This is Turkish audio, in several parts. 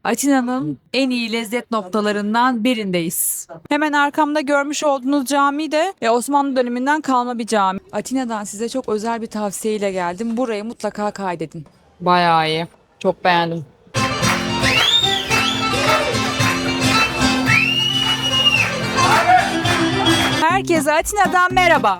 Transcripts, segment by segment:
Atina'nın en iyi lezzet noktalarından birindeyiz. Hemen arkamda görmüş olduğunuz cami de Osmanlı döneminden kalma bir cami. Atina'dan size çok özel bir tavsiyeyle geldim. Burayı mutlaka kaydedin. Bayağı iyi. Çok beğendim. Herkese Atina'dan merhaba.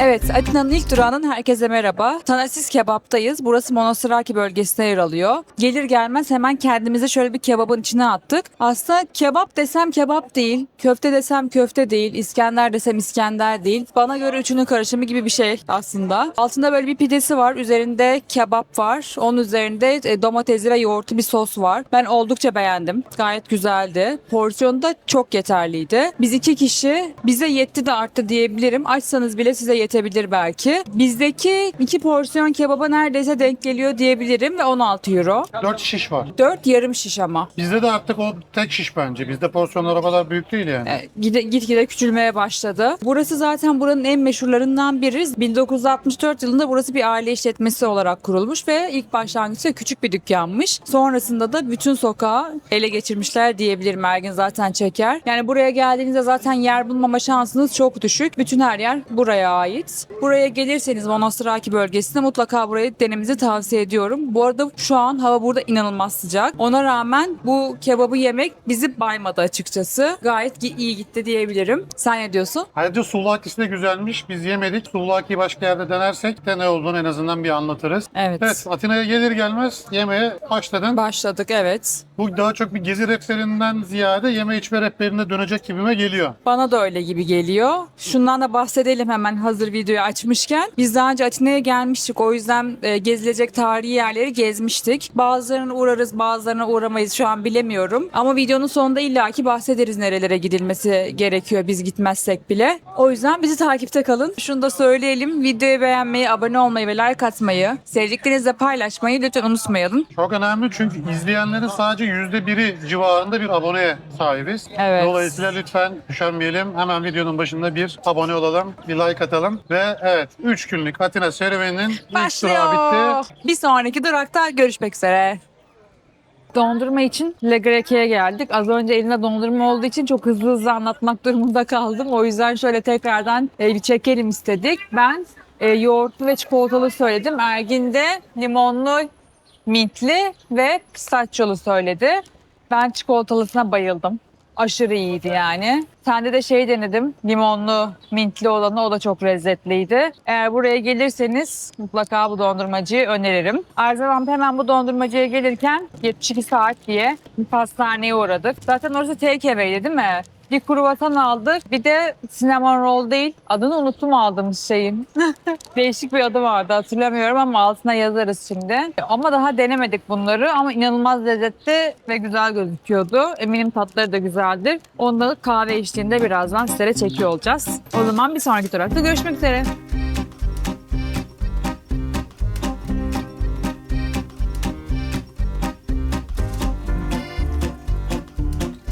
Evet, Atina'nın ilk durağının herkese merhaba. Tanasis Kebap'tayız. Burası Monastiraki bölgesine yer alıyor. Gelir gelmez hemen kendimizi şöyle bir kebabın içine attık. Aslında kebap desem kebap değil, köfte desem köfte değil, İskender desem İskender değil. Bana göre üçünün karışımı gibi bir şey aslında. Altında böyle bir pidesi var, üzerinde kebap var. Onun üzerinde domatesli ve yoğurtlu bir sos var. Ben oldukça beğendim. Gayet güzeldi. Porsiyonu da çok yeterliydi. Biz iki kişi, bize yetti de arttı diyebilirim. Açsanız bile size yetebilir belki. Bizdeki 2 porsiyon kebaba neredeyse denk geliyor diyebilirim ve 16 euro. 4 şiş var. 4 yarım şiş ama. Bizde de artık o tek şiş bence. Bizde porsiyonlar o kadar büyük değil yani. Gitgide küçülmeye başladı. Burası zaten buranın en meşhurlarından biri. 1964 yılında burası bir aile işletmesi olarak kurulmuş ve ilk başlangıçta küçük bir dükkanmış. Sonrasında da bütün sokağı ele geçirmişler diyebilirim. Ergin zaten çeker. Yani buraya geldiğinizde zaten yer bulmama şansınız çok düşük. Bütün her yer buraya ait. Buraya gelirseniz Monastiraki bölgesine mutlaka burayı denemenizi tavsiye ediyorum. Bu arada şu an hava burada inanılmaz sıcak. Ona rağmen bu kebabı yemek bizi baymadı açıkçası. Gayet iyi gitti diyebilirim. Sen ne diyorsun? Ayrıca souvlakisi de güzelmiş. Biz yemedik. Souvlakiyi başka yerde denersek de ne olduğunu en azından bir anlatırız. Evet. Evet, Atina'ya gelir gelmez yemeğe başladın. Başladık, evet. Bu daha çok bir gezi rehberinden ziyade yeme içme rehberine dönecek gibime geliyor. Bana da öyle gibi geliyor. Şundan da bahsedelim hemen hazır videoyu açmışken. Biz daha önce Atina'ya gelmiştik. O yüzden gezilecek tarihi yerleri gezmiştik. Bazılarına uğrarız, bazılarına uğramayız. Şu an bilemiyorum. Ama videonun sonunda illaki bahsederiz nerelere gidilmesi gerekiyor biz gitmezsek bile. O yüzden bizi takipte kalın. Şunu da söyleyelim. Videoyu beğenmeyi, abone olmayı ve like atmayı, sevdiklerinizle paylaşmayı lütfen unutmayalım. Çok önemli çünkü izleyenlerin sadece %1'i civarında bir aboneye sahibiz. Evet. Dolayısıyla lütfen üşenmeyelim. Hemen videonun başında bir abone olalım, bir like atalım. Ve evet, 3 günlük Atina serüveninin ilk durağı Başlıyor. bitti. Bir sonraki durakta görüşmek üzere. Dondurma için Le Greke'ye geldik. Az önce elimde dondurma olduğu için çok hızlı hızlı anlatmak durumunda kaldım. O yüzden şöyle tekrardan bir çekelim istedik. Ben yoğurtlu ve çikolatalı söyledim. Ergin de limonlu, mintli ve pistachiyolu söyledi. Ben çikolatalısına bayıldım. Aşırı iyiydi yani. Sende de şey denedim. Limonlu, mintli olanı, o da çok lezzetliydi. Eğer buraya gelirseniz mutlaka bu dondurmacıyı öneririm. Arzavan hemen bu dondurmacıya gelirken 72 saat diye bir pastaneye uğradık. Zaten orası take away'di değil mi? Bir kruvasan aldık. Bir de cinnamon roll değil. Adını unuttum aldığımız şeyin. Değişik bir adı vardı, hatırlamıyorum ama altına yazarız şimdi. Ama daha denemedik bunları ama inanılmaz lezzetli ve güzel gözüküyordu. Eminim tatları da güzeldir. Onları kahve içtiğinde birazdan sizlere çekiyor olacağız. O zaman bir sonraki durakta görüşmek üzere.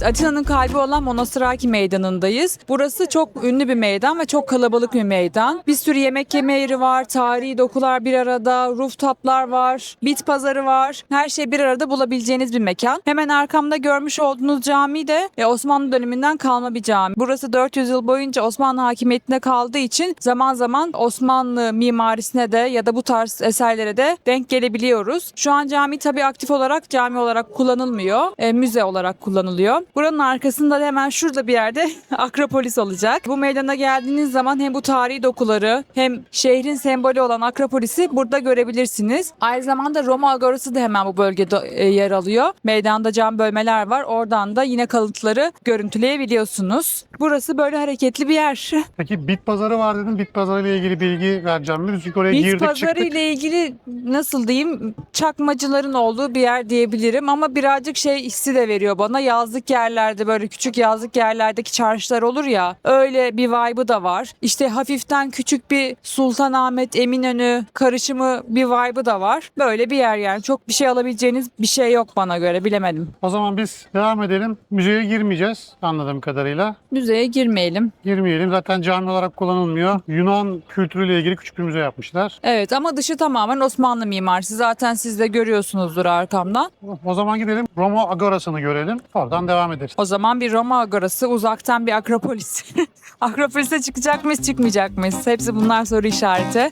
Atina'nın kalbi olan Monastiraki Meydanı'ndayız. Burası çok ünlü bir meydan ve çok kalabalık bir meydan. Bir sürü yemek yeme yeri var, tarihi dokular bir arada, rooftoplar var, bit pazarı var. Her şey bir arada bulabileceğiniz bir mekan. Hemen arkamda görmüş olduğunuz cami de Osmanlı döneminden kalma bir cami. Burası 400 yıl boyunca Osmanlı hakimiyetinde kaldığı için zaman zaman Osmanlı mimarisine de ya da bu tarz eserlere de denk gelebiliyoruz. Şu an cami tabii aktif olarak cami olarak kullanılmıyor. Müze olarak kullanılıyor. Buranın arkasında da hemen şurada bir yerde Akropolis olacak. Bu meydana geldiğiniz zaman hem bu tarihi dokuları hem şehrin sembolü olan Akropolis'i burada görebilirsiniz. Aynı zamanda Roma Agorası da hemen bu bölgede yer alıyor. Meydanda cam bölmeler var. Oradan da yine kalıntıları görüntüleyebiliyorsunuz. Burası böyle hareketli bir yer. Peki bit pazarı var dedim. Bit pazarı ile ilgili bilgi vereceğim mi? Çünkü oraya Bit girdik pazarı çıktık. ile ilgili nasıl diyeyim, çakmacıların olduğu bir yer diyebilirim ama birazcık şey hissi de veriyor bana. Yazlık yer yerlerde böyle küçük yazlık yerlerdeki çarşılar olur ya, öyle bir vibe'ı da var. İşte hafiften küçük bir Sultanahmet, Eminönü karışımı bir vibe'ı da var. Böyle bir yer yani. Çok bir şey alabileceğiniz bir şey yok bana göre, bilemedim. O zaman biz devam edelim. Müzeye girmeyeceğiz anladığım kadarıyla. Müzeye girmeyelim. Girmeyelim. Zaten cami olarak kullanılmıyor. Yunan kültürüyle ilgili küçük bir müze yapmışlar. Evet ama dışı tamamen Osmanlı mimarisi. Zaten siz de görüyorsunuzdur arkamdan. O zaman gidelim Roma Agorası'nı görelim. Oradan devam ederiz. O zaman bir Roma Agorası, uzaktan bir Akropolis. Akropolis'e çıkacak mıyız, çıkmayacak mıyız? Hepsi bunlar soru işareti.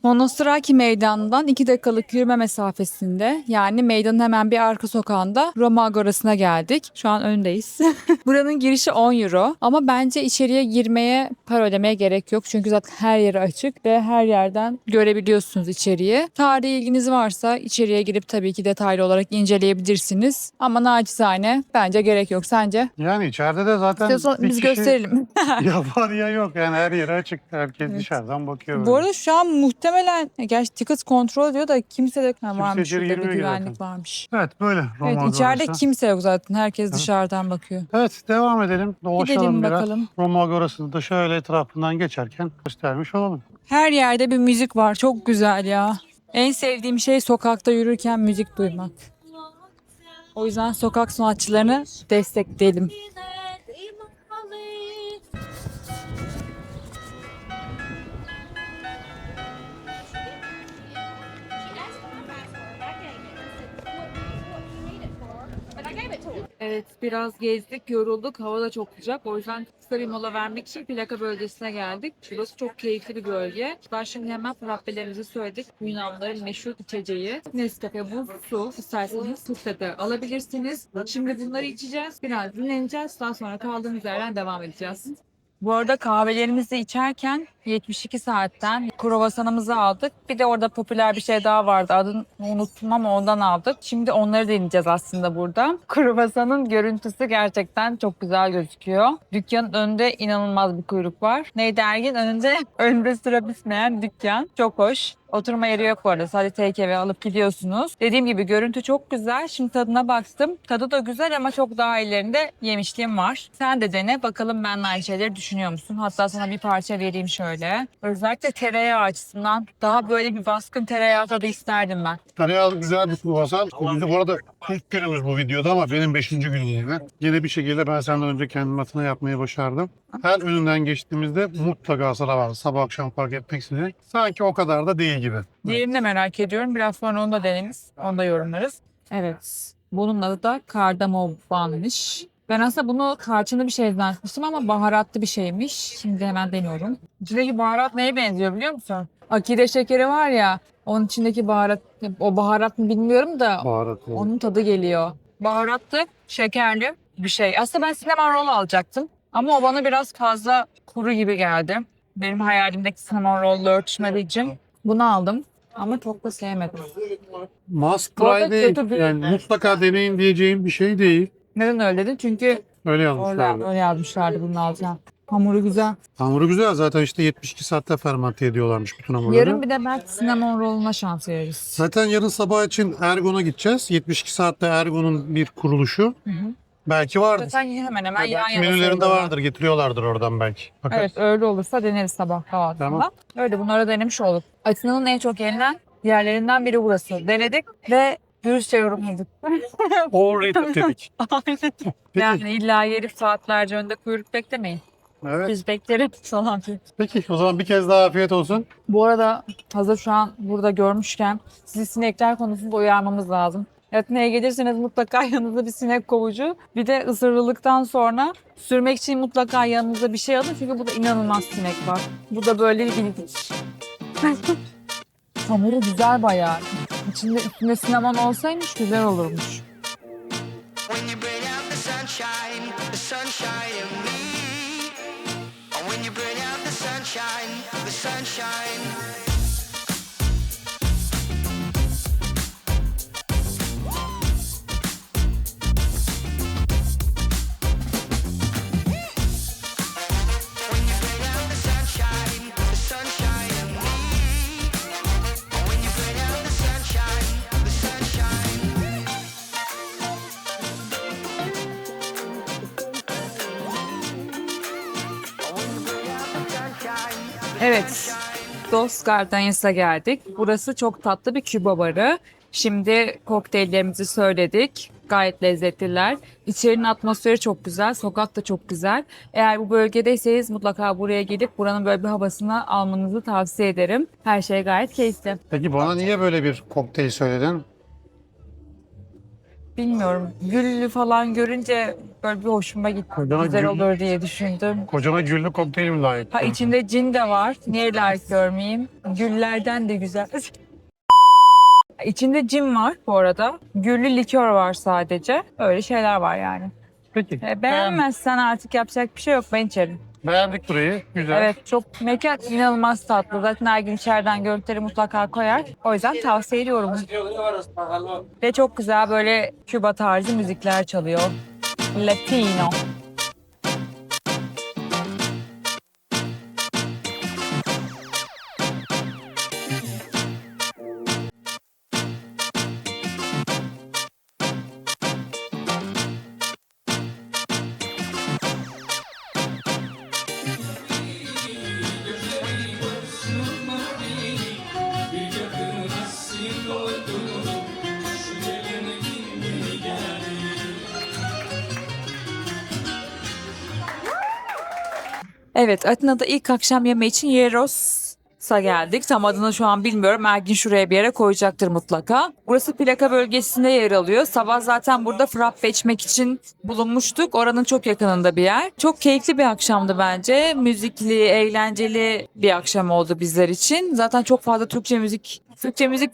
Monostoraki Meydanı'ndan 2 dakikalık yürüme mesafesinde, yani meydanın hemen bir arka sokağında Roma Agorası'na geldik. Şu an öndeyiz. Buranın girişi 10 euro ama bence içeriye girmeye para ödemeye gerek yok. Çünkü zaten her yeri açık ve her yerden görebiliyorsunuz içeriği. Tarihi ilginiz varsa içeriye girip tabii ki detaylı olarak inceleyebilirsiniz. Ama naçizane bence gerek yok. Sence? Yani içeride de zaten İstiyorsan bir biz kişi gösterelim. ya var ya yok. Yani her yere açık. Herkes dışarıdan bakıyor. Bu böyle. arada şu an muhtemelen, gerçi ticket kontrol diyor da kimse de varmış, içeri şurada bir girmiyor ki güvenlik zaten. varmış. Evet böyle Roma Evet, Agorası. içeride kimse yok zaten. Herkes dışarıdan bakıyor. Evet devam edelim. Dolaşalım Gidelim biraz. bakalım. Roma Agorası'nı da şöyle etrafından geçerken göstermiş olalım. Her yerde bir müzik var. Çok güzel ya. En sevdiğim şey sokakta yürürken müzik duymak. O yüzden sokak sanatçılarını destekleyelim. Evet, biraz gezdik, yorulduk. Hava da çok sıcak. O yüzden kısa bir mola vermek için plaka bölgesine geldik. Burası çok keyifli bir bölge. Ben şimdi hemen frappelerimizi söyledik. Yunanların meşhur içeceği Nescafe, buz, su. İsterseniz sütle de alabilirsiniz. Şimdi bunları içeceğiz. Biraz dinleneceğiz. Daha sonra kaldığımız yerden devam edeceğiz. Bu arada kahvelerimizi içerken 72 saatten kruvasanımızı aldık. Bir de orada popüler bir şey daha vardı. Adını unuttum ama ondan aldık. Şimdi onları deneyeceğiz aslında burada. Kruvasanın görüntüsü gerçekten çok güzel gözüküyor. Dükkanın önünde inanılmaz bir kuyruk var. Neydi Ergin? Önünde sıra bitmeyen dükkan. Çok hoş. Oturma yeri yok bu arada. Sadece take away alıp gidiyorsunuz. Dediğim gibi görüntü çok güzel. Şimdi tadına baktım. Tadı da güzel ama çok daha ilerinde yemişliğim var. Sen de dene. Bakalım benimle aynı şeyleri düşünüyor musun? Hatta sana bir parça vereyim şöyle. Özellikle tereyağı açısından daha böyle bir baskın tereyağı tadı isterdim ben. Tereyağlı güzel bir kruvasan. Bizim bu arada ilk günümüz bu videoda ama benim 5. günüm yine. Yine bir şekilde ben senden önce kendim atına yapmayı başardım. Her önünden geçtiğimizde mutlaka sıra var. Sabah akşam fark etmeksizin. Sanki o kadar da değil gibi. Diğerini de merak ediyorum. Biraz sonra onu da deneriz. Onu da yorumlarız. Evet. Bunun adı da kardamombanmış. Ben aslında bunu tarçınlı bir şey zannetmiştim ama baharatlı bir şeymiş. Şimdi hemen deniyorum. İçindeki baharat neye benziyor biliyor musun? Akide şekeri var ya, onun içindeki baharat, o baharat mı bilmiyorum da Baharat. onun tadı geliyor. Baharatlı, şekerli bir şey. Aslında ben cinnamon roll alacaktım. Ama o bana biraz fazla kuru gibi geldi. Benim hayalimdeki cinnamon roll örtüşmediği için bunu aldım. Ama çok da sevmedim. Must Bu arada try değil. kötü değil. Yani mutlaka deneyin diyeceğim bir şey değil. Neden öyle dedin? Çünkü Öyle orada yazmışlardı. öyle yazmışlardı bunun altına. Hamuru güzel. Hamuru güzel zaten işte 72 saatte fermente ediyorlarmış bütün hamurları. Yarın bir de belki cinnamon roll'una şans veririz. Zaten yarın sabah için Ergon'a gideceğiz. 72 saatte Ergon'un bir kuruluşu. Belki vardır. Zaten hemen yan Belki yana menülerinde sayılıyorlar. vardır. Getiriyorlardır oradan belki. Bakarız. Evet, öyle olursa deneriz sabah kahvaltısında. Tamam. Öyle bunları denemiş olduk. Atina'nın en çok yenilen yerlerinden biri burası. Denedik ve dürüstçe yorumladık. Overrated dedik. Aynen. Peki. Yani illa yerip saatlerce önde kuyruk beklemeyin. Evet. Biz bekleriz falan. Peki o zaman bir kez daha afiyet olsun. Bu arada hazır şu an burada görmüşken sizi sinekler konusunda uyarmamız lazım. Evet, neye gelirseniz mutlaka yanınızda bir sinek kovucu. Bir de ısırıldıktan sonra sürmek için mutlaka yanınıza bir şey alın. Çünkü burada inanılmaz sinek var. Bu da böyle bir bilgi. Hamuru güzel bayağı. İçinde üstünde sinemon olsaymış güzel olurmuş. When you bring out the sunshine in me. And when you bring out the sunshine. When you bring out the sunshine in me. And when you bring out the sunshine. Evet, Dos Gardenias'a geldik. Burası çok tatlı bir Küba barı. Şimdi kokteyllerimizi söyledik. Gayet lezzetliler. İçerinin atmosferi çok güzel, sokak da çok güzel. Eğer bu bölgedeyseniz mutlaka buraya gelip buranın böyle bir havasını almanızı tavsiye ederim. Her şey gayet keyifli. Peki bana niye böyle bir kokteyl söyledin? Bilmiyorum, güllü falan görünce böyle bir hoşuma gitti. Kocana Güzel gül- olur diye düşündüm. Kocana güllü kokteyl mi layık? Ha, içinde cin de var. Niye layık görmeyeyim? Güllerden de güzel. İçinde cin var bu arada. Güllü likör var sadece. Öyle şeyler var yani. Peki. Beğenmezsen artık yapacak bir şey yok. Ben içerim. Beğendik burayı. Güzel. Evet, çok mekan inanılmaz tatlı. Zaten her gün içeriden görüntüleri mutlaka koyar. O yüzden tavsiye ediyorum. Ve çok güzel böyle Küba tarzı müzikler çalıyor. Latino. Evet, Atina'da ilk akşam yemeği için Yeros'a geldik. Tam adını şu an bilmiyorum. Ergin şuraya bir yere koyacaktır mutlaka. Burası plaka bölgesinde yer alıyor. Sabah zaten burada frappe içmek için bulunmuştuk. Oranın çok yakınında bir yer. Çok keyifli bir akşamdı bence. Müzikli, eğlenceli bir akşam oldu bizler için. Zaten çok fazla Türkçe müzik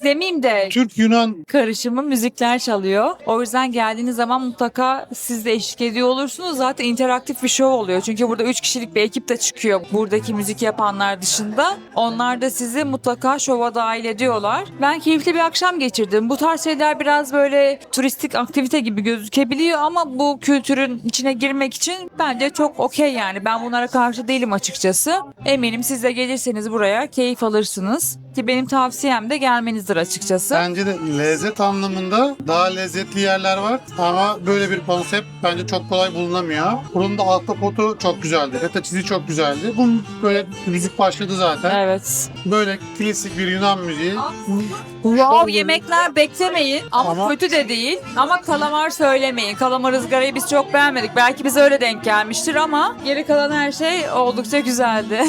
demeyeyim de Türk-Yunan karışımı müzikler çalıyor. O yüzden geldiğiniz zaman mutlaka siz de eşlik ediyor olursunuz. Zaten interaktif bir şov oluyor. Çünkü burada 3 kişilik bir ekip de çıkıyor buradaki müzik yapanlar dışında. Onlar da sizi mutlaka şova dahil ediyorlar. Ben keyifli bir akşam geçirdim. Bu tarz şeyler biraz böyle turistik aktivite gibi gözükebiliyor ama bu kültürün içine girmek için bence çok okey yani. Ben bunlara karşı değilim açıkçası. Eminim siz de gelirseniz buraya keyif alırsınız. Ki benim tavsiyem de gelmenizdir açıkçası. bence de lezzet anlamında daha lezzetli yerler var ama böyle bir konsept bence çok kolay bulunamıyor. Bunun da ahtapotu çok güzeldi. Feta çizi çok güzeldi. Bu böyle müzik başladı zaten. Evet. Böyle klasik bir Yunan müziği. Wow, yemekler beklemeyin ama, Ama- kötü de değil. Ama kalamar söylemeyin. Kalamar ızgarayı biz çok beğenmedik. Belki bize öyle denk gelmiştir ama geri kalan her şey oldukça güzeldi.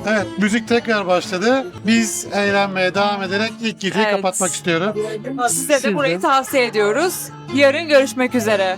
Evet, müzik tekrar başladı. Biz eğlenmeye devam ederek ilk geceyi Evet. kapatmak istiyorum. Size de Siz burayı tavsiye ediyoruz. Yarın görüşmek üzere.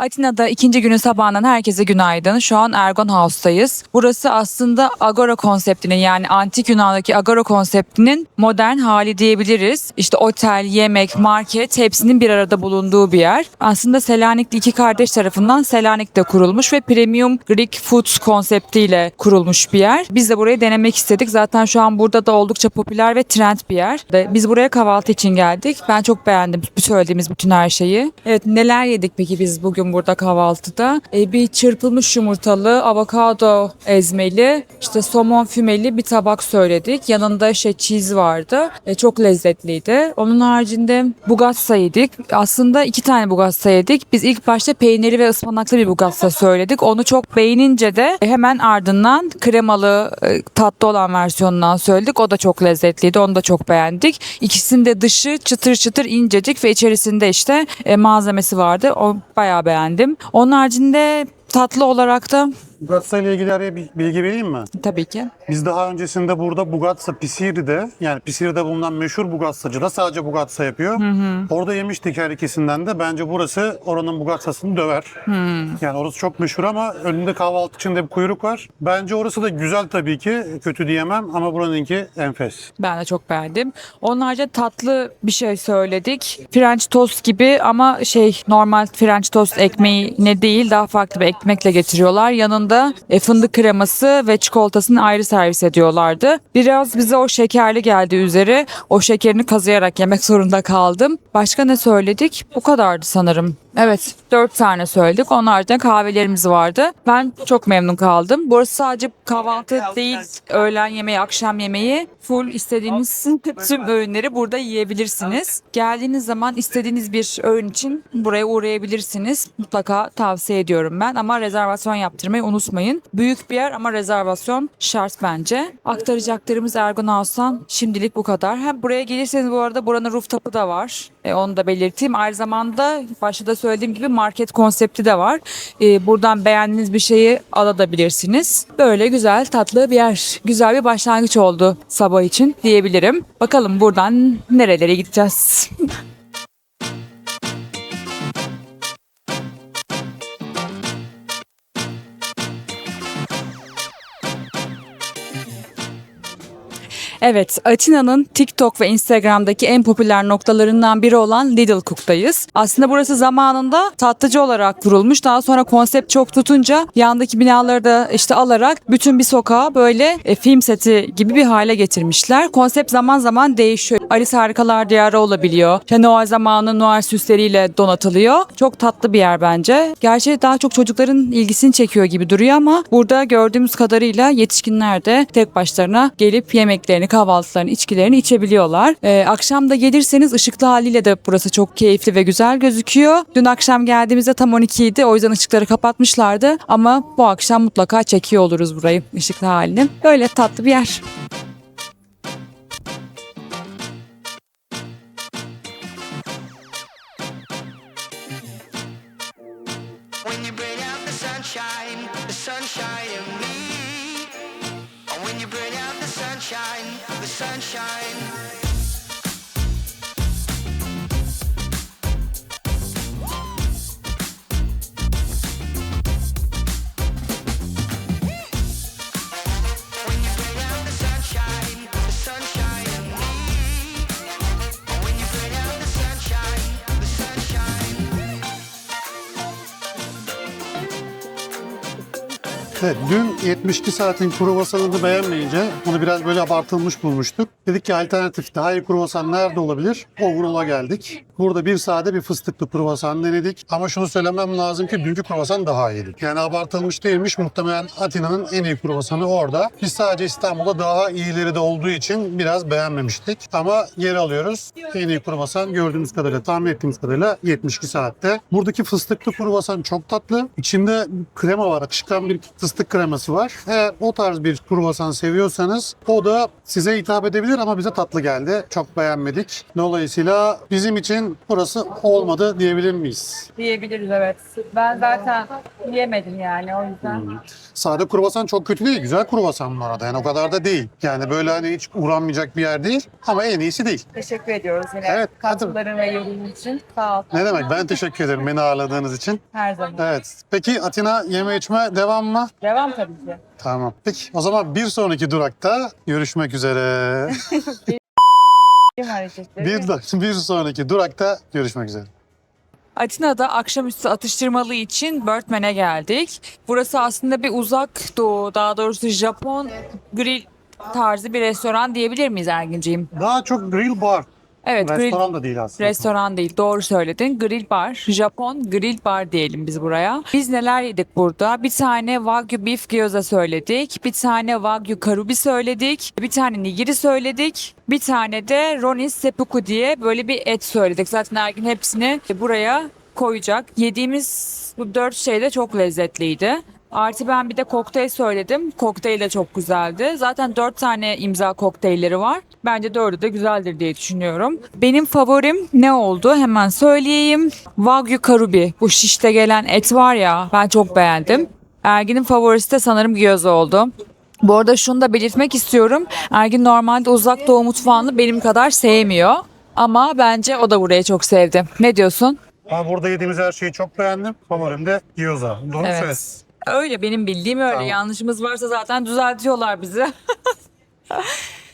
Atina'da ikinci günün sabahından herkese günaydın. Şu an Ergon House'tayız. Burası aslında Agora konseptinin, yani antik Yunan'daki Agora konseptinin modern hali diyebiliriz. İşte otel, yemek, market hepsinin bir arada bulunduğu bir yer. Aslında Selanikli iki kardeş tarafından Selanik'te kurulmuş ve premium Greek food konseptiyle kurulmuş bir yer. Biz de burayı denemek istedik. Zaten şu an burada da oldukça popüler ve trend bir yer. Biz buraya kahvaltı için geldik. Ben çok beğendim söylediğimiz bütün her şeyi. Evet, neler yedik peki biz bugün burada kahvaltıda? Bir çırpılmış yumurtalı, avokado ezmeli, işte somon fümeli bir tabak söyledik. Yanında cheese vardı. Çok lezzetliydi. Onun haricinde bugatsa yedik. Aslında 2 tane bugatsa yedik. Biz ilk başta peynirli ve ıspanaklı bir bugatsa söyledik. Onu çok beğenince de hemen ardından kremalı tatlı olan versiyonundan söyledik. O da çok lezzetliydi. Onu da çok beğendik. İkisinin de dışı çıtır çıtır incecik ve içerisinde işte malzemesi vardı. O bayağı beğendim. Onun haricinde tatlı olarak da Bugatsa ile ilgili araya bir bilgi vereyim mi? tabii ki. Biz daha öncesinde burada Bugatsa Pisiri'de, yani Pisiri'de bulunan meşhur Bugatsacı da sadece Bugatsa yapıyor. Orada yemiştik her ikisinden de. Bence burası oranın Bugatsasını döver. Yani orası çok meşhur ama önünde kahvaltı için de bir kuyruk var. Bence orası da güzel tabii ki. Kötü diyemem ama buranınki enfes. Ben de çok beğendim. Onun haricinde tatlı bir şey söyledik. French toast gibi ama normal French toast ekmeği ne değil, daha farklı bir ekmekle getiriyorlar. Yanında fındık kreması ve çikolatasını ayrı servis ediyorlardı. Biraz bize o şekerli geldi üzeri. O şekerini kazıyarak yemek zorunda kaldım. Başka ne söyledik? Bu kadardı sanırım. Evet, 4 tane söyledik. Onun haricinde kahvelerimiz vardı. Ben çok memnun kaldım. Burası sadece kahvaltı değil, öğlen yemeği, akşam yemeği. Full istediğiniz tüm öğünleri burada yiyebilirsiniz. Geldiğiniz zaman istediğiniz bir öğün için buraya uğrayabilirsiniz. Mutlaka tavsiye ediyorum ben, ama rezervasyon yaptırmayı unutmayın. Büyük bir yer ama rezervasyon şart bence. Aktaracaklarımız Ergon House'tan şimdilik bu kadar. Hem buraya gelirseniz bu arada buranın rooftop'u da var. Onu da belirteyim. Aynı zamanda başta da söylediğim gibi market konsepti de var. Buradan beğendiğiniz bir şeyi alabilirsiniz. Böyle güzel, tatlı bir yer. Güzel bir başlangıç oldu sabah için diyebilirim. Bakalım buradan nerelere gideceğiz. Evet, Atina'nın TikTok ve Instagram'daki en popüler noktalarından biri olan Lidl Cook'tayız. Aslında burası zamanında tatlıcı olarak kurulmuş. Daha sonra konsept çok tutunca yandaki binaları da işte alarak bütün bir sokağı böyle film seti gibi bir hale getirmişler. Konsept zaman zaman değişiyor. Alice Harikalar Diyarı olabiliyor. İşte Noel zamanı Noel süsleriyle donatılıyor. Çok tatlı bir yer bence. Gerçi daha çok çocukların ilgisini çekiyor gibi duruyor ama burada gördüğümüz kadarıyla yetişkinler de tek başlarına gelip yemeklerini, kahvaltılarını, içkilerini içebiliyorlar. Akşam da gelirseniz ışıklı haliyle de burası çok keyifli ve güzel gözüküyor. Dün akşam geldiğimizde tam 12 idi. O yüzden ışıkları kapatmışlardı. Ama bu akşam mutlaka çekiyor oluruz burayı, ışıklı halini. Böyle tatlı bir yer. When you bring out the sunshine in me. And when you bring out the sunshine, the sunshine. When you bring out the sunshine in me. And when you bring out the sunshine, the sunshine. Evet, dün 72 saatin kruvasanını beğenmeyince bunu biraz böyle abartılmış bulmuştuk. Dedik ki alternatif daha iyi kruvasan nerede olabilir? Overall'a geldik. Burada bir sade bir fıstıklı kruvasan denedik. Ama şunu söylemem lazım ki dünkü kruvasan daha iyiydi. Yani abartılmış değilmiş. Muhtemelen Atina'nın en iyi kruvasanı orada. Biz sadece İstanbul'da daha iyileri de olduğu için biraz beğenmemiştik. Ama geri alıyoruz. En iyi kruvasan gördüğümüz kadarıyla, tahmin ettiğimiz kadarıyla 72 saatte. Buradaki fıstıklı kruvasan çok tatlı. İçinde krema var. Akışkan bir fıstık kreması var. Eğer o tarz bir kruvasan seviyorsanız o da size hitap edebilir ama bize tatlı geldi. Çok beğenmedik. Dolayısıyla bizim için burası olmadı diyebilir miyiz? Diyebiliriz, evet. Ben zaten yemedim yani, o yüzden. Sade kruvasan çok kötü değil. Güzel kruvasan bu arada. Yani o kadar da değil. Yani böyle hani hiç uğranmayacak bir yer değil. Ama en iyisi değil. Teşekkür ediyoruz yine Evet, katkıların ve yorumun için. Sağ ol. Ne demek? Ben teşekkür ederim beni ağırladığınız için. Her zaman. Evet. Peki Atina yeme içme devam mı? Devam tabii ki. Tamam. Peki o zaman bir sonraki durakta görüşmek üzere. Kim hareketleri? bir sonraki durakta görüşmek üzere. Atina'da akşamüstü atıştırmalığı için Birdman'e geldik. Burası aslında bir uzak doğu, daha doğrusu Japon grill tarzı bir restoran diyebilir miyiz Erginciğim? Daha çok grill bar. Evet, grill Restoran da değil aslında. restoran değil, doğru söyledin. Grill bar, Japon grill bar diyelim biz buraya. Biz neler yedik burada? Bir tane Wagyu beef gyoza söyledik, bir tane Wagyu karubi söyledik, bir tane nigiri söyledik, bir tane de Ronis seppuku diye böyle bir et söyledik. Zaten Ergin hepsini buraya koyacak. Yediğimiz bu 4 şey de çok lezzetliydi. Artı ben bir de kokteyl söyledim. Kokteyl de çok güzeldi. Zaten 4 tane imza kokteylleri var. Bence 4'ü de güzeldir diye düşünüyorum. Benim favorim ne oldu? Hemen söyleyeyim. Wagyu karubi. Bu şişte gelen et var ya, ben çok beğendim. Ergin'in favorisi de sanırım gyoza oldu. Bu arada şunu da belirtmek istiyorum. Ergin normalde uzak doğu mutfağını benim kadar sevmiyor. Ama bence o da burayı çok sevdi. Ne diyorsun? Ben burada yediğimiz her şeyi çok beğendim. Favorim de gyoza. Doğru Evet. söylüyorsun. Öyle, benim bildiğim öyle. Tamam. Yanlışımız varsa zaten düzeltiyorlar bizi.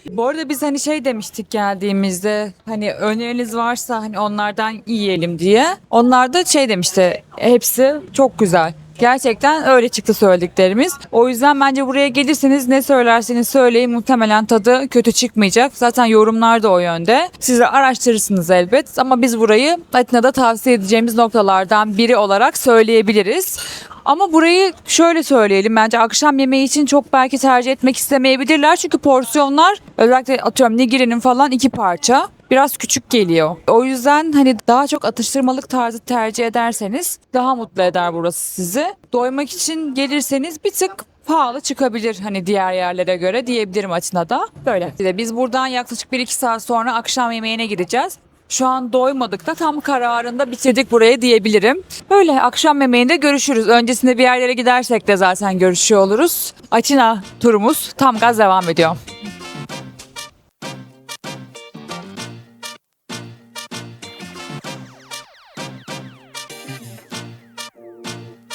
Bu arada biz hani şey demiştik geldiğimizde, hani öneriniz varsa hani onlardan yiyelim diye. Onlar da şey demişti, hepsi çok güzel. Gerçekten öyle çıktı söylediklerimiz. O yüzden bence buraya gelirseniz ne söylerseniz söyleyin muhtemelen tadı kötü çıkmayacak. Zaten yorumlar da o yönde. Siz de araştırırsınız elbet. Ama biz burayı Atina'da tavsiye edeceğimiz noktalardan biri olarak söyleyebiliriz. Ama burayı şöyle söyleyelim, bence akşam yemeği için çok belki tercih etmek istemeyebilirler. Çünkü porsiyonlar, özellikle atıyorum nigirinin falan 2 parça, biraz küçük geliyor. O yüzden hani daha çok atıştırmalık tarzı tercih ederseniz daha mutlu eder burası sizi. Doymak için gelirseniz bir tık pahalı çıkabilir hani diğer yerlere göre diyebilirim Atina'da. Böyle. Bir de biz buradan yaklaşık 1-2 saat sonra akşam yemeğine gideceğiz. Şu an doymadık da tam kararında bitirdik burayı diyebilirim. Böyle akşam yemeğinde görüşürüz. Öncesinde bir yerlere gidersek de zaten görüşüyor oluruz. Atina turumuz tam gaz devam ediyor.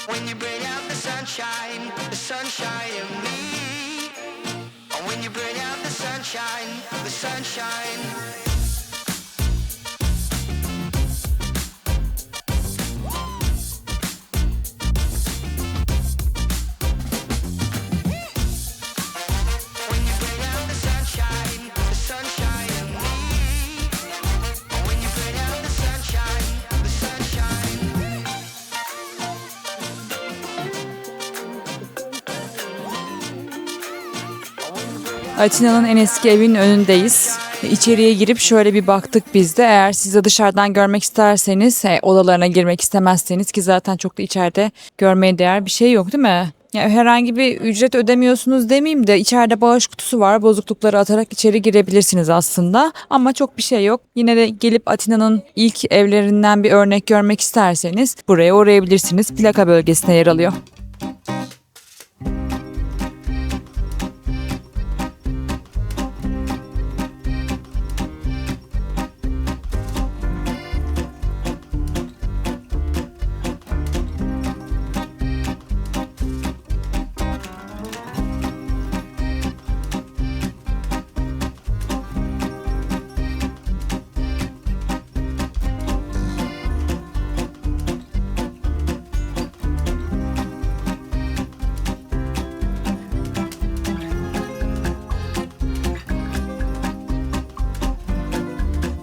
When you bring out the sunshine in me. And when you bring out the sunshine, the sunshine. When you bring out the sunshine in me. And when you bring out the sunshine, the sunshine. Atina'nın en eski evinin önündeyiz. İçeriye girip şöyle bir baktık biz de. Eğer siz de dışarıdan görmek isterseniz, odalarına girmek istemezseniz, ki zaten çok da içeride görmeye değer bir şey yok değil mi? Yani herhangi bir ücret ödemiyorsunuz demeyeyim de, içeride bağış kutusu var. Bozuklukları atarak içeri girebilirsiniz aslında. Ama çok bir şey yok. Yine de gelip Atina'nın ilk evlerinden bir örnek görmek isterseniz buraya uğrayabilirsiniz. Plaka bölgesine yer alıyor.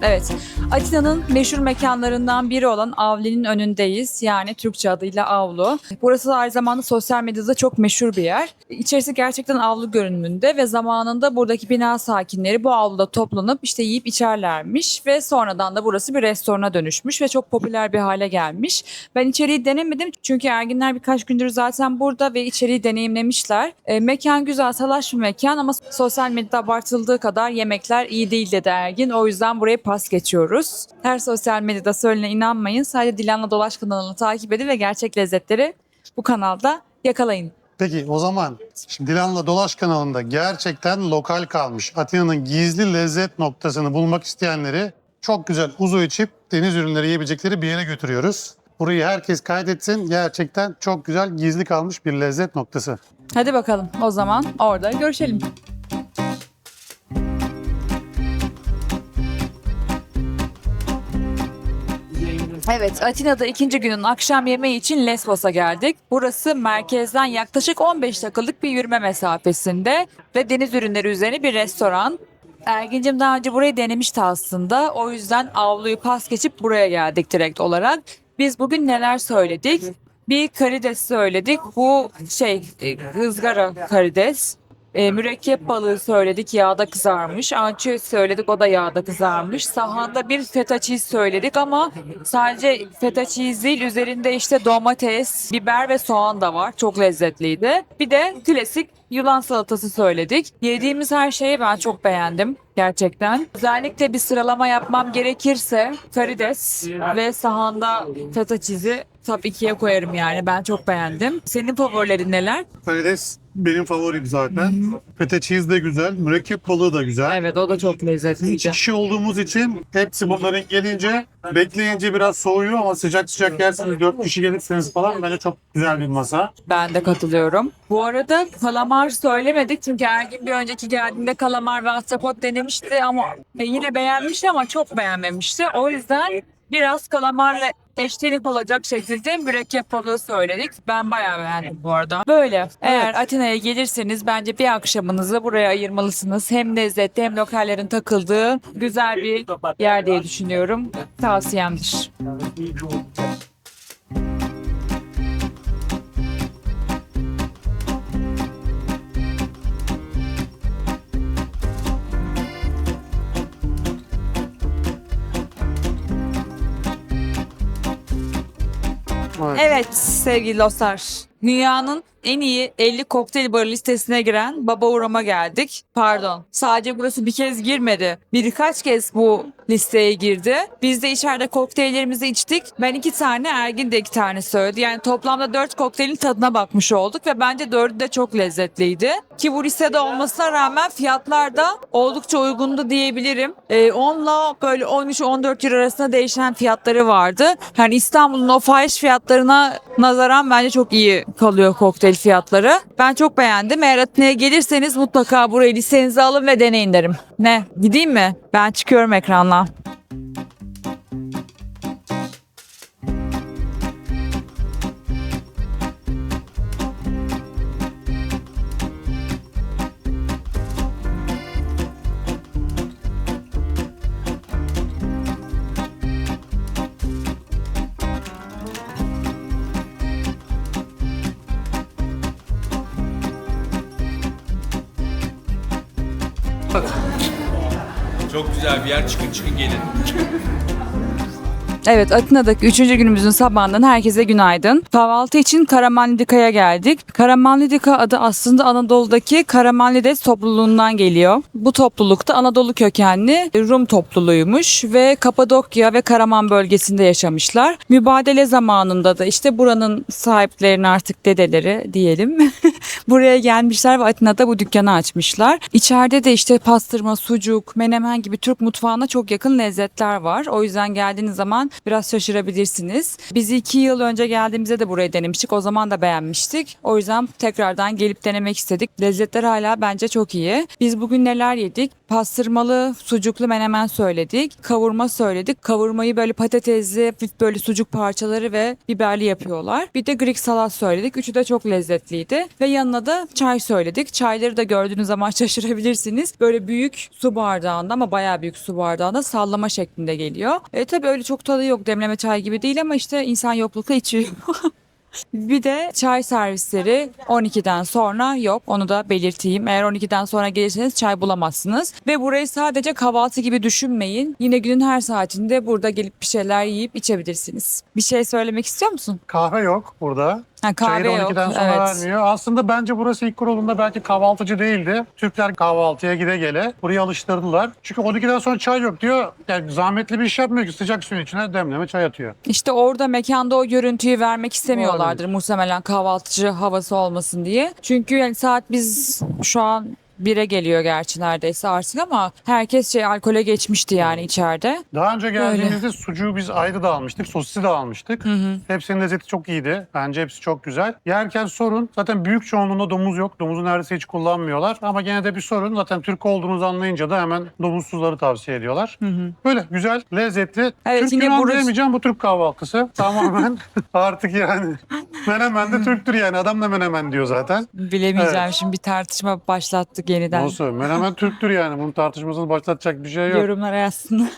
Evet, Atina'nın meşhur mekanlarından biri olan Avli'nin önündeyiz. Yani Türkçe adıyla Avlu. Burası da aynı zamanda sosyal medyada çok meşhur bir yer. İçerisi gerçekten avlu görünümünde ve zamanında buradaki bina sakinleri bu avluda toplanıp işte yiyip içerlermiş ve sonradan da burası bir restorana dönüşmüş ve çok popüler bir hale gelmiş. Ben içeriği denemedim çünkü erginler birkaç gündür zaten burada ve içeriği deneyimlemişler. Mekan güzel, salaş bir mekan ama sosyal medyada abartıldığı kadar yemekler iyi değil dedi Ergin. O yüzden buraya pas geçiyoruz. Her sosyal medyada söylene inanmayın. Sadece Dilan'la Dolaş kanalını takip edin ve gerçek lezzetleri bu kanalda yakalayın. Peki o zaman şimdi Dilan'la Dolaş kanalında gerçekten lokal kalmış Atina'nın gizli lezzet noktasını bulmak isteyenleri çok güzel uzu içip deniz ürünleri yiyebilecekleri bir yere götürüyoruz. Burayı herkes kaydetsin. Gerçekten çok güzel gizli kalmış bir lezzet noktası. Hadi bakalım o zaman orada görüşelim. Evet, Atina'da ikinci günün akşam yemeği için Lesbos'a geldik. Burası merkezden yaklaşık 15 dakikalık bir yürüme mesafesinde ve deniz ürünleri üzerine bir restoran. Ergin'cim daha önce burayı denemişti aslında. O yüzden avluyu pas geçip buraya geldik direkt olarak. Biz bugün neler söyledik? Bir karides söyledik. Bu ızgara karides. Mürekkep balığı söyledik, yağda kızarmış. Ançüez söyledik, o da yağda kızarmış. Sahanda bir feta cheese söyledik ama sadece feta cheese değil, üzerinde işte domates, biber ve soğan da var. Çok lezzetliydi. Bir de klasik Yunan salatası söyledik. Yediğimiz her şeyi ben çok beğendim gerçekten. Özellikle bir sıralama yapmam gerekirse karides ve sahanda feta cheese'i top 2'ye koyarım yani. Ben çok beğendim. Senin favorilerin neler? Karides benim favorim zaten. Feta cheese de güzel, mürekkep balığı da güzel. Evet, o da çok İki lezzetliydi. kişi olduğumuz için hepsi bunların gelince bekleyince biraz soğuyor ama sıcak sıcak yerseniz 4 kişi gelirseniz falan bence çok güzel bir masa. Ben de katılıyorum. Bu arada kalamar söylemedik çünkü Ergin bir önceki geldiğinde kalamar ve ahtapot denemişti ama yine beğenmişti ama çok beğenmemişti. O yüzden biraz kalamarla eşdeğer olacak şekilde mürekkep balığı söyledik. Ben bayağı beğendim bu arada. Böyle. Eğer Atina'ya gelirseniz bence bir akşamınızı buraya ayırmalısınız. Hem lezzetli hem lokallerin takıldığı güzel bir yer diye düşünüyorum. Tavsiyemdir. Evet sevgili dostlar. Dünyanın en iyi 50 kokteyl barı listesine giren Baba Uram'a geldik. Pardon. Sadece burası bir kez girmedi. Birkaç kez bu listeye girdi. Biz de içeride kokteyllerimizi içtik. Ben 2 tane, Ergin de 2 tane söyledi. Yani toplamda 4 kokteylin tadına bakmış olduk ve bence 4'ü de çok lezzetliydi. Ki bu listede olmasına rağmen fiyatlar da oldukça uygundu diyebilirim. 10'la böyle 13-14 euro arasında değişen fiyatları vardı. Yani İstanbul'un o fahiş fiyatlarına nazaran bence çok iyi kalıyor kokteyl fiyatları. Ben çok beğendim. Eğer Atina'ya gelirseniz mutlaka burayı listenize alın ve deneyin derim. Ne? Gideyim mi? Ben çıkıyorum ekranla. Çok güzel bir yer. Çıkın çıkın gelin. Evet, Atina'daki 3. günümüzün sabahından herkese günaydın. Kahvaltı için Karamanlidika'ya geldik. Karamanlidika adı aslında Anadolu'daki Karamanlides topluluğundan geliyor. Bu toplulukta Anadolu kökenli Rum topluluğuymuş ve Kapadokya ve Karaman bölgesinde yaşamışlar. Mübadele zamanında da işte buranın sahiplerinin artık dedeleri diyelim buraya gelmişler ve Atina'da bu dükkanı açmışlar. İçeride de işte pastırma, sucuk, menemen gibi Türk mutfağına çok yakın lezzetler var. O yüzden geldiğiniz zaman yüzden biraz şaşırabilirsiniz. Biz 2 yıl önce geldiğimizde de burayı denemiştik. O zaman da beğenmiştik. O yüzden tekrardan gelip denemek istedik. Lezzetler hala bence çok iyi. Biz bugün neler yedik? Pastırmalı, sucuklu menemen söyledik. Kavurma söyledik. Kavurmayı böyle patatesli, hafif böyle sucuk parçaları ve biberli yapıyorlar. Bir de Greek salat söyledik. Üçü de çok lezzetliydi. Ve yanına da çay söyledik. Çayları da gördüğünüz zaman şaşırabilirsiniz. Böyle büyük su bardağında ama bayağı büyük su bardağında sallama şeklinde geliyor. Tabii öyle çok tadı yok. Demleme çay gibi değil ama işte insan yoklukta içiyor. Bir de çay servisleri 12'den sonra yok. Onu da belirteyim. Eğer 12'den sonra gelirseniz çay bulamazsınız. Ve burayı sadece kahvaltı gibi düşünmeyin. Yine günün her saatinde burada gelip bir şeyler yiyip içebilirsiniz. Bir şey söylemek istiyor musun? Kahve yok burada. Ha, kahve Çayı da yok. 12'den sonra Evet. vermiyor. Aslında bence burası ilk kurulduğunda belki kahvaltıcı değildi. Türkler kahvaltıya gide gele burayı alıştırdılar. Çünkü 12'den sonra çay yok diyor. Yani zahmetli bir iş yapmıyor ki, sıcak suyun içine demleme çay atıyor. İşte orada mekanda o görüntüyü vermek istemiyorlardır muhtemelen kahvaltıcı havası olmasın diye. Çünkü yani saat biz şu an 1'e geliyor gerçi neredeyse artık ama herkes alkole geçmişti yani içeride. Daha önce geldiğimizde sucuğu biz ayrı da almıştık, sosisi de almıştık. Hepsinin lezzeti çok iyiydi. Bence hepsi çok güzel. Yerken sorun, zaten büyük çoğunluğunda domuz yok. Domuzu neredeyse hiç kullanmıyorlar. Ama gene de bir sorun. Zaten Türk olduğunuzu anlayınca da hemen domuzsuzları tavsiye ediyorlar. Böyle güzel, lezzetli. Evet, Türk yine Yunan burası- diyemeyeceğim, bu Türk kahvaltısı. Tamamen artık yani. Menemen de Türktür yani. Adam da menemen diyor zaten. Bilemeyeceğim Evet. şimdi bir tartışma başlattık yeniden. Nasıl? Menemen Türktür yani. Bunun tartışmasını başlatacak bir şey yok. Yorumlara yazsınlar.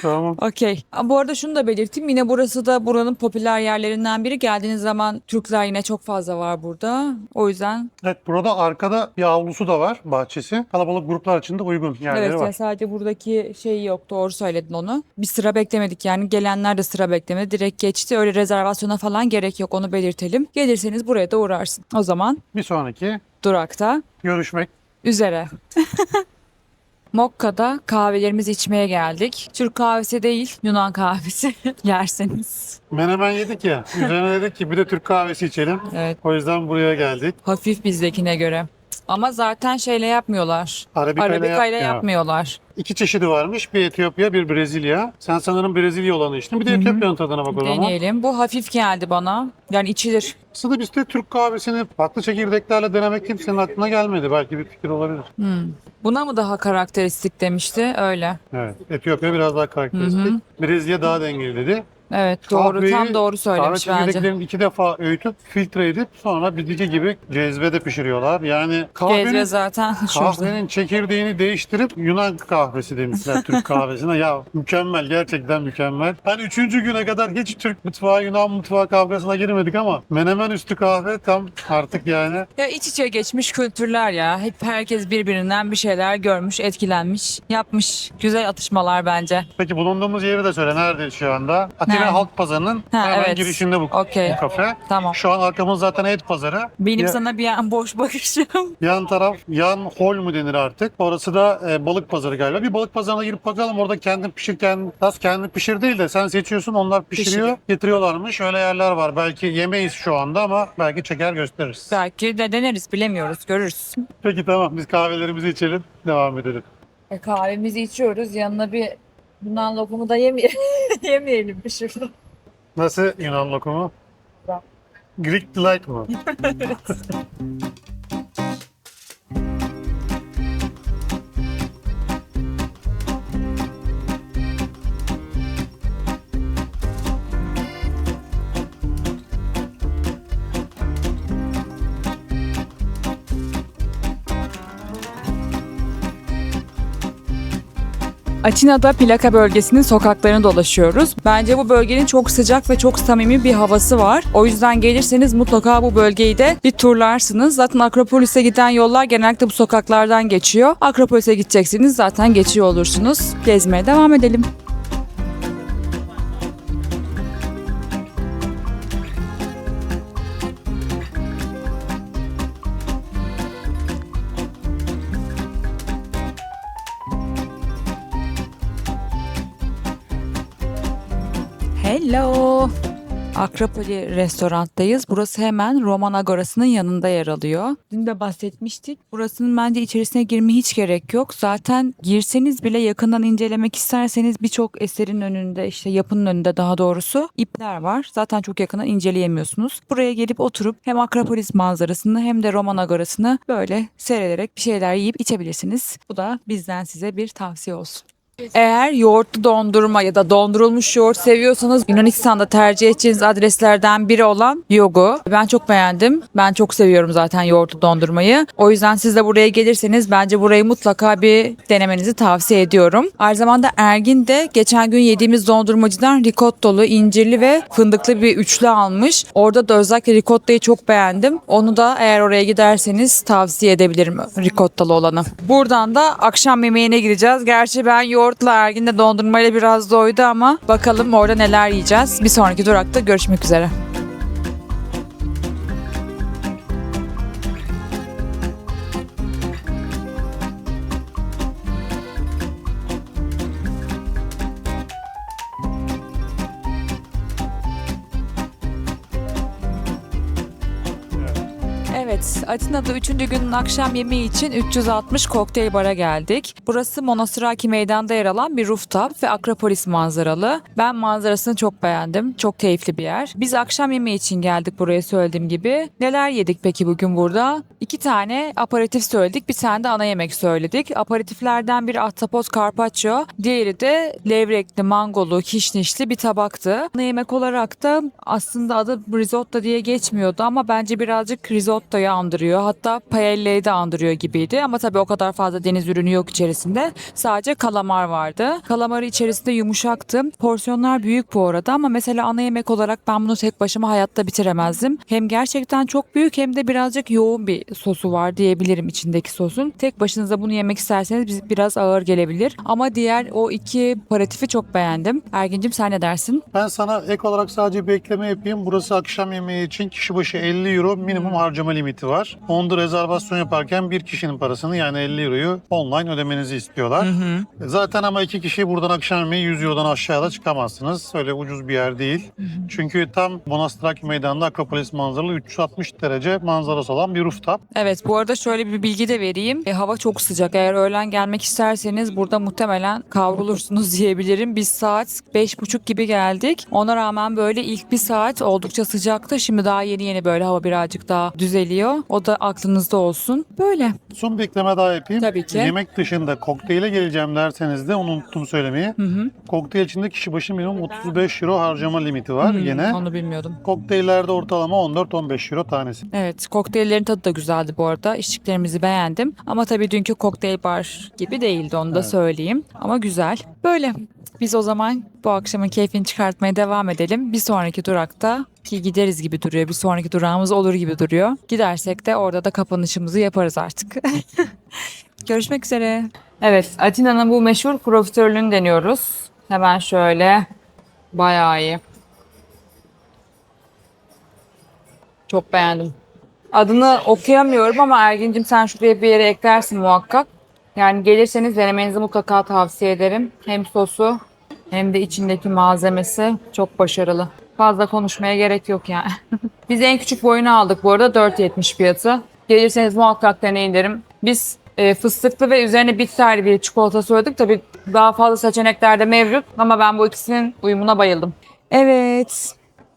Tamam. Okey. Bu arada şunu da belirteyim. Yine burası da buranın popüler yerlerinden biri. Geldiğiniz zaman Türkler yine çok fazla var burada. O yüzden Evet, burada arkada bir avlusu da var, bahçesi. Kalabalık gruplar için de uygun yerleri evet var. yani sadece buradaki şey yok. Doğru söyledin onu. Bir sıra beklemedik yani. Gelenler de sıra beklemedi. Direkt geçti. Öyle rezervasyona falan gerek yok. Onu belirtelim. Gelirseniz buraya da uğrarsın. O zaman Bir sonraki durakta görüşmek. üzere. Mokka'da kahvelerimizi içmeye geldik. Türk kahvesi değil, Yunan kahvesi yerseniz. Menemen yedik ya. Üzerine dedik ki bir de Türk kahvesi içelim. Evet, O yüzden buraya geldik. hafif bizdekine göre. Ama zaten şeyle yapmıyorlar. Arabika ile yapmıyorlar. İki çeşidi varmış. Bir Etiyopya, bir Brezilya. Sen sanırım Brezilya olanı içtin. Bir de Etiyopya'nın tadına bak o zaman. Deneyelim. Bu hafif geldi bana. Yani içilir. Aslında biz de Türk kahvesini farklı çekirdeklerle denemek kimsenin aklına gelmedi. Belki bir fikir olabilir. Buna mı daha karakteristik demişti? Öyle. Evet. Etiyopya biraz daha karakteristik. Brezilya daha dengeli dedi. Evet, doğru. Kahveyi- Tam doğru söylemiş Kahve bence. çekirdeklerini 2 defa öğütüp filtre edip sonra bizdeki gibi cezvede pişiriyorlar. Yani Cezve zaten şurada. kahvenin çekirdeğini değiştirip Yunan kahvesi demişler Türk kahvesine. Ya mükemmel, gerçekten mükemmel. Hani 3. güne kadar hiç Türk mutfağı, Yunan mutfağı kahvesine girmedik ama menemen üstü kahve tam artık yani. Ya iç içe geçmiş kültürler ya. Hep herkes birbirinden bir şeyler görmüş, etkilenmiş, yapmış. Güzel atışmalar bence. Peki bulunduğumuz yeri de söyle, neredeyiz şu anda? Atina Nerede? Halk Pazarı'nın Ha, hemen evet. girişinde bu, Okey. bu kafe. Tamam. Şu an arkamız zaten et pazarı. Benim Ya- sana bir an boş bakışım. Yan taraf yan hol mu denir artık? Orası da balık pazarı galiba. Bir balık pazarına girip bakalım, orada kendin pişirken, az kendin pişir değil de sen seçiyorsun, onlar pişiriyor, getiriyorlarmış. Öyle yerler var. Belki yemeyiz şu anda ama belki çeker gösteririz. Belki de deneriz, bilemiyoruz, görürüz. Peki tamam, biz kahvelerimizi içelim, devam edelim. Kahvemizi içiyoruz, yanına bir Yunan lokumu da yemeyelim bir şey. Nasıl Yunan lokumu? Greek Delight mı? Atina'da Plaka bölgesinin sokaklarını dolaşıyoruz. Bence bu bölgenin çok sıcak ve çok samimi bir havası var. O yüzden gelirseniz mutlaka bu bölgeyi de bir turlarsınız. Zaten Akropolis'e giden yollar genellikle bu sokaklardan geçiyor. Akropolis'e gideceksiniz, zaten geçiyor olursunuz. Gezmeye devam edelim. Hello. Akropoli restoranttayız. Burası hemen Roman Agorası'nın yanında yer alıyor. Dün de bahsetmiştik. Burasının bence içerisine girmeye hiç gerek yok. Zaten girseniz bile yakından incelemek isterseniz birçok eserin önünde, işte yapının önünde daha doğrusu ipler var. Zaten çok yakından inceleyemiyorsunuz. Buraya gelip oturup hem Akropolis manzarasını hem de Roman Agorası'nı böyle seyrederek bir şeyler yiyip içebilirsiniz. Bu da bizden size bir tavsiye olsun. Eğer yoğurtlu dondurma ya da dondurulmuş yoğurt seviyorsanız Yunanistan'da tercih edeceğiniz adreslerden biri olan Yogo. Ben çok beğendim. Ben çok seviyorum zaten yoğurtlu dondurmayı. O yüzden siz de buraya gelirseniz bence burayı mutlaka bir denemenizi tavsiye ediyorum. Aynı zamanda Ergin de geçen gün yediğimiz dondurmacıdan ricottolu, incirli ve fındıklı bir üçlü almış. Orada da özellikle ricottayı çok beğendim. Onu da eğer oraya giderseniz tavsiye edebilirim, ricottalı olanı. Buradan da akşam yemeğine gireceğiz. Gerçi ben yoğurtla Ergin de dondurmayla biraz doydu ama bakalım orada neler yiyeceğiz. Bir sonraki durakta görüşmek üzere. Evet, Atina'da 3. günün akşam yemeği için 360 kokteyl bara geldik. Burası Monastiraki Meydan'da yer alan bir rooftop ve Akropolis manzaralı. Ben manzarasını çok beğendim. Çok keyifli bir yer. Biz akşam yemeği için geldik buraya söylediğim gibi. Neler yedik peki bugün burada? 2 tane aperatif söyledik, bir tane de ana yemek söyledik. Aperatiflerden biri ahtapot carpaccio, diğeri de levrekli, mangolu, kişnişli bir tabaktı. Ana yemek olarak da aslında adı risotto diye geçmiyordu ama bence birazcık risottoyu andırıyor. Hatta paella'yı da andırıyor gibiydi ama tabii o kadar fazla deniz ürünü yok içerisinde. Sadece kalamar vardı. Kalamarı içerisinde yumuşaktı. Porsiyonlar büyük bu arada ama mesela ana yemek olarak ben bunu tek başıma hayatta bitiremezdim. Hem gerçekten çok büyük hem de birazcık yoğun bir sosu var diyebilirim içindeki sosun. Tek başınıza bunu yemek isterseniz biraz ağır gelebilir. Ama diğer o 2 aperatifi çok beğendim. Ergin'cim sen ne dersin? Ben sana ek olarak sadece bir ekleme yapayım. Burası akşam yemeği için kişi başı 50 euro minimum harcama limiti var. Onda rezervasyon yaparken bir kişinin parasını yani 50 euroyu online ödemenizi istiyorlar. Zaten ama 2 kişi buradan akşam yemeği 100 eurodan aşağıda çıkamazsınız. Öyle ucuz bir yer değil. Çünkü tam Monastiraki Meydanı'nda Akropolis manzaralı 360 derece manzarası olan bir rooftop. Evet, bu arada şöyle bir bilgi de vereyim. Hava çok sıcak. Eğer öğlen gelmek isterseniz burada muhtemelen kavrulursunuz diyebilirim. Biz saat 5.30 gibi geldik. Ona rağmen böyle ilk bir saat oldukça sıcaktı. Şimdi daha yeni böyle hava birazcık daha düzeliyor. O da aklınızda olsun. Böyle. Son bir ekleme daha yapayım. Tabii ki. Yemek dışında kokteyle geleceğim derseniz de onu unuttum söylemeyi. Kokteyl içinde kişi başı minimum 35 euro harcama limiti var yine. Onu bilmiyordum. Kokteyllerde ortalama 14-15 euro tanesi. Evet, kokteyllerin tadı da güzeldi bu arada. İçtiklerimizi beğendim. Ama tabii dünkü kokteyl bar gibi değildi, onu da söyleyeyim. Ama güzel. Böyle. Biz o zaman bu akşamın keyfini çıkartmaya devam edelim. Bir sonraki durakta ki gideriz gibi duruyor. Bir sonraki durağımız olur gibi duruyor. Gidersek de orada da kapanışımızı yaparız artık. Görüşmek üzere. Evet, Atina'nın bu meşhur profiterolünü deniyoruz. Hemen şöyle. Bayağı iyi. Çok beğendim. Adını okuyamıyorum ama Ergin'cim sen şuraya bir yere eklersin muhakkak. Yani gelirseniz denemenizi mutlaka tavsiye ederim. Hem sosu hem de içindeki malzemesi çok başarılı. Fazla konuşmaya gerek yok yani. Biz en küçük boyunu aldık bu arada, 4.70 fiyatı. Gelirseniz muhakkak deneyin derim. Biz fıstıklı ve üzerine bitter bir çikolata söyledik. Tabii daha fazla seçenekler de mevcut ama ben bu ikisinin uyumuna bayıldım. Evet.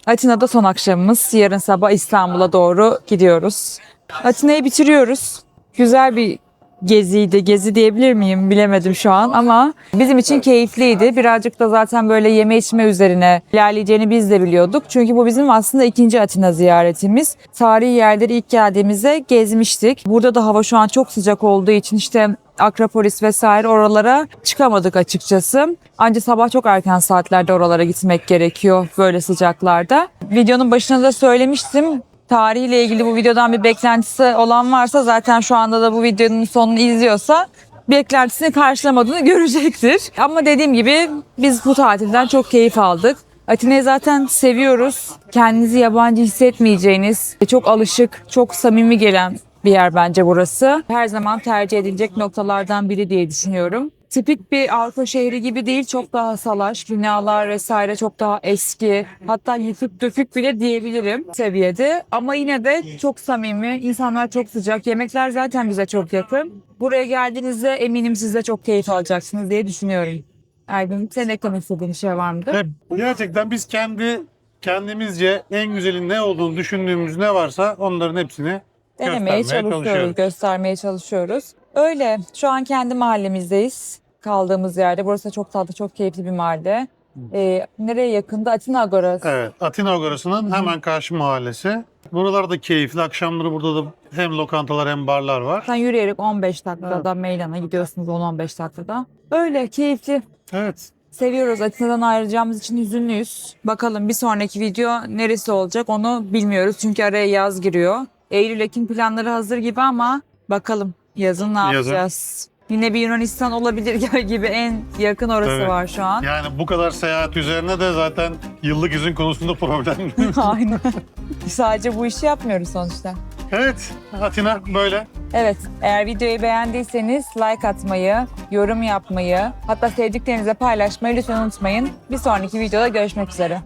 Atina'da son akşamımız. Yarın sabah İstanbul'a doğru gidiyoruz. Atina'yı bitiriyoruz. Güzel bir geziydi. Gezi diyebilir miyim bilemedim şu an ama bizim için keyifliydi. Birazcık da zaten böyle yeme içme üzerine ilerleyeceğini biz de biliyorduk. Çünkü bu bizim aslında 2. Atina ziyaretimiz. Tarihi yerleri ilk geldiğimizde gezmiştik. Burada da hava şu an çok sıcak olduğu için işte Akropolis vesaire oralara çıkamadık açıkçası. Ancak sabah çok erken saatlerde oralara gitmek gerekiyor böyle sıcaklarda. Videonun başında da söylemiştim. Tarihiyle ilgili bu videodan bir beklentisi olan varsa zaten şu anda da bu videonun sonunu izliyorsa beklentisini karşılamadığını görecektir. Ama dediğim gibi biz bu tatilden çok keyif aldık. Atina'yı zaten seviyoruz. Kendinizi yabancı hissetmeyeceğiniz, çok alışık, çok samimi gelen bir yer bence burası. Her zaman tercih edilecek noktalardan biri diye düşünüyorum. Tipik bir Avrupa şehri gibi değil, çok daha salaş, binalar vesaire çok daha eski, hatta yıkık dökük bile diyebilirim seviyede. Ama yine de çok samimi, insanlar çok sıcak, yemekler zaten bize çok yakın. Buraya geldiğinizde eminim siz de çok keyif alacaksınız diye düşünüyorum. Ergün, senin eklemek istediğin şey var mıdır? Ve gerçekten biz kendimizce en güzelin ne olduğunu düşündüğümüz ne varsa onların hepsini Denemeye göstermeye çalışıyoruz, göstermeye çalışıyoruz. Öyle, şu an kendi mahallemizdeyiz. Kaldığımız yerde. Burası da çok tatlı, çok keyifli bir mahalle. Nereye yakında? Atina Agora. Evet, Atina Agorası'nın hemen karşı mahallesi. Buralar da keyifli. Akşamları burada da hem lokantalar hem barlar var. Sen yürüyerek 15 dakikada meydana gidiyorsunuz, 10-15 dakikada. Öyle keyifli. Evet. Seviyoruz. Atina'dan ayrılacağımız için hüzünlüyüz. Bakalım bir sonraki video neresi olacak onu bilmiyoruz. Çünkü araya yaz giriyor. Eylül-Ekim planları hazır gibi ama bakalım yazın ne yapacağız? Yine bir Yunanistan olabilir gibi en yakın orası Tabii. var şu an. Yani bu kadar seyahat üzerine de zaten yıllık izin konusunda problem. Aynen. Sadece bu işi yapmıyoruz sonuçta. Evet, Atina böyle. Evet, eğer videoyu beğendiyseniz like atmayı, yorum yapmayı, hatta sevdiklerinizle paylaşmayı lütfen unutmayın. Bir sonraki videoda görüşmek üzere.